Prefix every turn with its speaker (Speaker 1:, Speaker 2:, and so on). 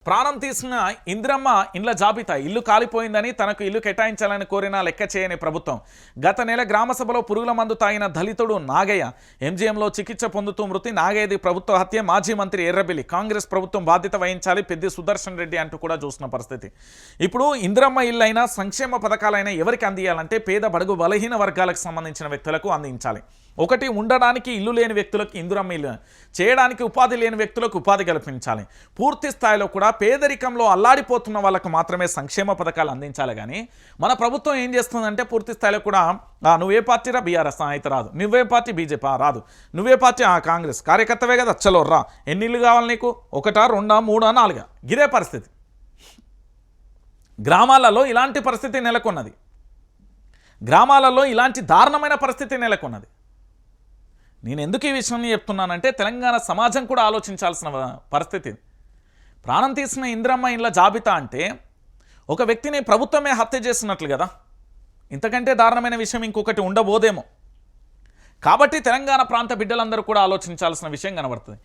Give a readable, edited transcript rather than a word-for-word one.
Speaker 1: ప్రాణం తీసిన ఇంద్రమ్మ ఇండ్ల జాబితా ఇల్లు కాలిపోయిందని తనకు ఇల్లు కేటాయించాలని కోరినా లెక్క చేయని ప్రభుత్వం. గత నెల గ్రామసభలో పురుగుల మందు తాగిన దళితుడు నాగయ్య ఎంజీఎంలో చికిత్స పొందుతూ మృతి. నాగయ్యది ప్రభుత్వ హత్య. మాజీ మంత్రి ఎర్రబెల్లి కాంగ్రెస్ ప్రభుత్వం బాధ్యత వహించాలి పెద్ది సుదర్శన్ రెడ్డి అంటూ కూడా చూసిన పరిస్థితి. ఇప్పుడు ఇంద్రమ్మ ఇల్లు అయినా సంక్షేమ పథకాలైనా ఎవరికి అందియాలంటే పేద బడుగు బలహీన వర్గాలకు సంబంధించిన వ్యక్తులకు అందించాలి. ఒకటి, ఉండడానికి ఇల్లు లేని వ్యక్తులకు ఇంద్రమ్మ ఇల్లు, చేయడానికి ఉపాధి లేని వ్యక్తులకు ఉపాధి కల్పించాలి. పూర్తి స్థాయిలో కూడా పేదరికంలో అల్లాడిపోతున్న వాళ్ళకు మాత్రమే సంక్షేమ పథకాలు అందించాలి. కానీ మన ప్రభుత్వం ఏం చేస్తుందంటే పూర్తి స్థాయిలో కూడా నువ్వే పార్టీరా బీఆర్ఎస్ అయితే రాదు, నువ్వే పార్టీ బీజేపీ రాదు, నువ్వే పార్టీ కాంగ్రెస్ కార్యకర్తవే కదా చలో రా, ఎన్ని ఇల్లు కావాలి నీకు, ఒకటా రెండా మూడా నాలుగా, ఇదే పరిస్థితి. గ్రామాలలో ఇలాంటి పరిస్థితి నెలకొన్నది. గ్రామాలలో ఇలాంటి దారుణమైన పరిస్థితి నెలకొన్నది. నేను ఎందుకు ఈ విషయాన్ని చెప్తున్నానంటే తెలంగాణ సమాజం కూడా ఆలోచించాల్సిన పరిస్థితి. ప్రాణం తీసిన ఇంద్రమ్మ ఇండ్ల జాబితా అంటే ఒక వ్యక్తిని ప్రభుత్వమే హత్య చేస్తున్నట్లు కదా. ఇంతకంటే దారుణమైన విషయం ఇంకొకటి ఉండబోదేమో. కాబట్టి తెలంగాణ ప్రాంత బిడ్డలందరూ కూడా ఆలోచించాల్సిన విషయం కనబడుతుంది.